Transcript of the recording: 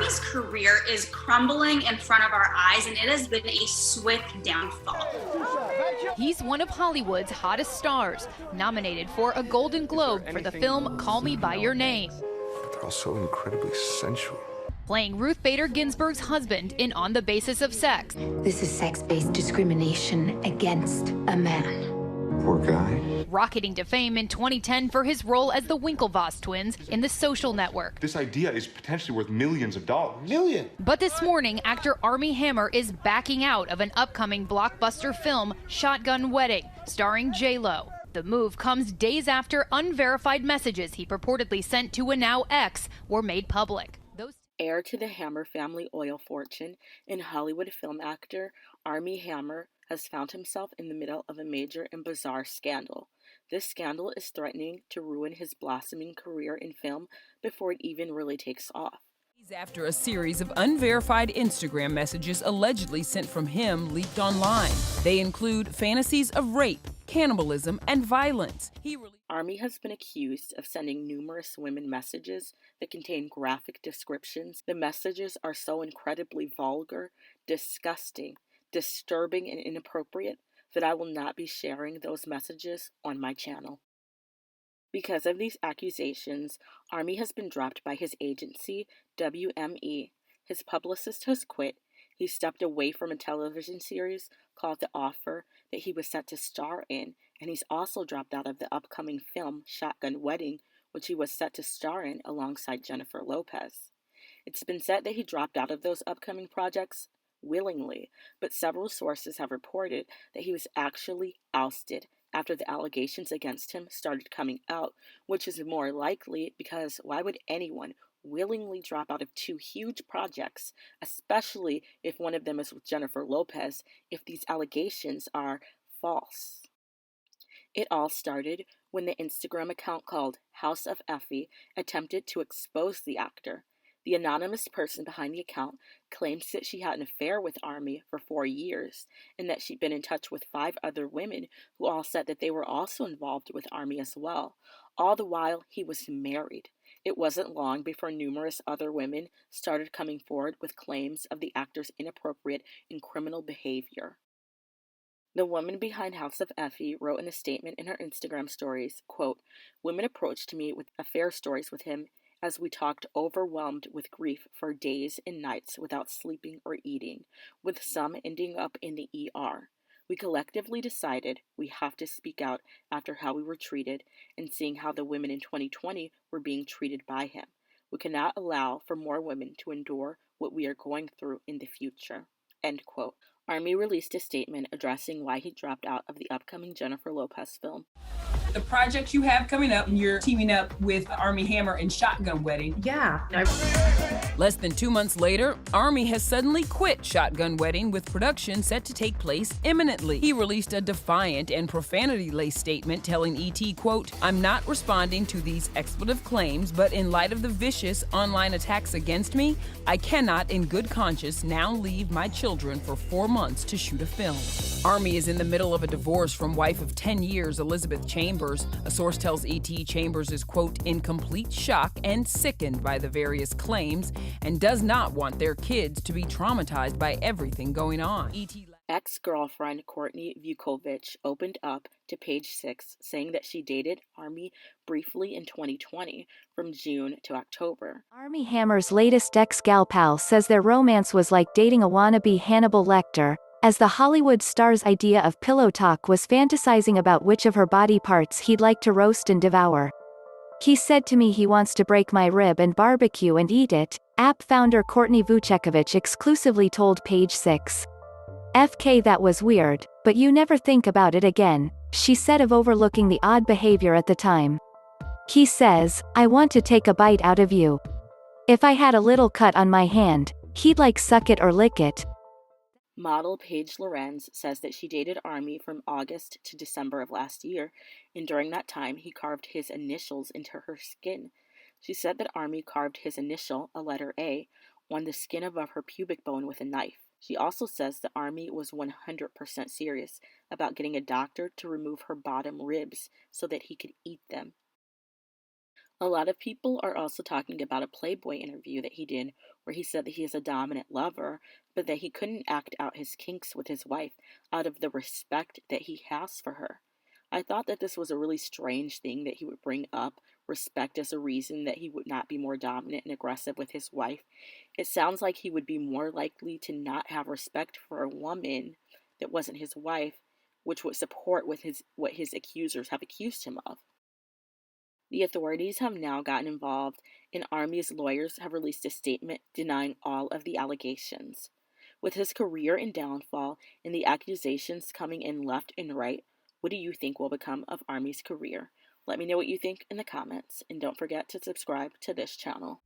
Armie's career is crumbling in front of our eyes, and it has been a swift downfall. He's one of Hollywood's hottest stars, nominated for a Golden Globe for the film Call Me By Your Name. They're all so incredibly sensual. Playing Ruth Bader Ginsburg's husband in On the Basis of Sex. This is sex-based discrimination against a man. Poor guy. Rocketing to fame in 2010 for his role as the Winklevoss twins in The Social Network. This idea is potentially worth millions of dollars. But this morning, actor Armie Hammer is backing out of an upcoming blockbuster film, Shotgun Wedding, starring J-Lo. The move comes days after unverified messages he purportedly sent to a now ex were made public. Heir to the Hammer family oil fortune and Hollywood film actor Armie Hammer has found himself in the middle of a major and bizarre scandal. This scandal is threatening to ruin his blossoming career in film before it even really takes off. After a series of unverified Instagram messages allegedly sent from him leaked online. They include fantasies of rape, cannibalism, and violence. Armie has been accused of sending numerous women messages that contain graphic descriptions. The messages are so incredibly vulgar, disgusting, disturbing, and inappropriate that I will not be sharing those messages on my channel. Because of these accusations, Armie has been dropped by his agency, WME. His publicist has quit. He stepped away from a television series called The Offer that he was set to star in, and he's also dropped out of the upcoming film Shotgun Wedding, which he was set to star in alongside Jennifer Lopez. It's been said that he dropped out of those upcoming projects willingly, but several sources have reported that he was actually ousted after the allegations against him started coming out, which is more likely because why would anyone willingly drop out of two huge projects, especially if one of them is with Jennifer Lopez, if these allegations are false? It all started when the Instagram account called House of Effie attempted to expose the actor. The anonymous person behind the account claims that she had an affair with Armie for 4 years and that she'd been in touch with 5 other women who all said that they were also involved with Armie as well. All the while, he was married. It wasn't long before numerous other women started coming forward with claims of the actor's inappropriate and criminal behavior. The woman behind House of Effie wrote in a statement in her Instagram stories, quote, "Women approached me with affair stories with him as we talked, overwhelmed with grief for days and nights without sleeping or eating, with some ending up in the ER. We collectively decided we have to speak out after how we were treated and seeing how the women in 2020 were being treated by him. We cannot allow for more women to endure what we are going through in the future." End quote. Armie released a statement addressing why he dropped out of the upcoming Jennifer Lopez film. The project you have coming up, you're teaming up with Armie Hammer in Shotgun Wedding. Yeah. Less than 2 months later, Armie has suddenly quit Shotgun Wedding with production set to take place imminently. He released a defiant and profanity-laced statement telling ET, quote, "I'm not responding to these expletive claims, but in light of the vicious online attacks against me, I cannot in good conscience now leave my children for 4 months to shoot a film." Armie is in the middle of a divorce from wife of 10 years, Elizabeth Chambers. A source tells ET Chambers is, quote, "in complete shock and sickened by the various claims and does not want their kids to be traumatized by everything going on." Ex-girlfriend Courtney Vukovic opened up to Page 6, saying that she dated Armie briefly in 2020 from June to October. Armie Hammer's latest ex-gal pal says their romance was like dating a wannabe Hannibal Lecter, as the Hollywood star's idea of pillow talk was fantasizing about which of her body parts he'd like to roast and devour. "He said to me he wants to break my rib and barbecue and eat it," app founder Courtney Vucevic exclusively told Page 6. "FK, that was weird, but you never think about it again," she said of overlooking the odd behavior at the time. "He says, I want to take a bite out of you. If I had a little cut on my hand, he'd like suck it or lick it." Model Paige Lorenz says that she dated Armie from August to December of last year, and during that time he carved his initials into her skin. She said that Armie carved his initial, a letter A, on the skin above her pubic bone with a knife. She also says that Armie was 100% serious about getting a doctor to remove her bottom ribs so that he could eat them. A lot of people are also talking about a Playboy interview that he did where he said that he is a dominant lover, but that he couldn't act out his kinks with his wife out of the respect that he has for her. I thought that this was a really strange thing that he would bring up, respect as a reason that he would not be more dominant and aggressive with his wife. It sounds like he would be more likely to not have respect for a woman that wasn't his wife, which would support with what his accusers have accused him of. The authorities have now gotten involved, and Armie's lawyers have released a statement denying all of the allegations. With his career in downfall and the accusations coming in left and right, what do you think will become of Armie's career? Let me know what you think in the comments, and don't forget to subscribe to this channel.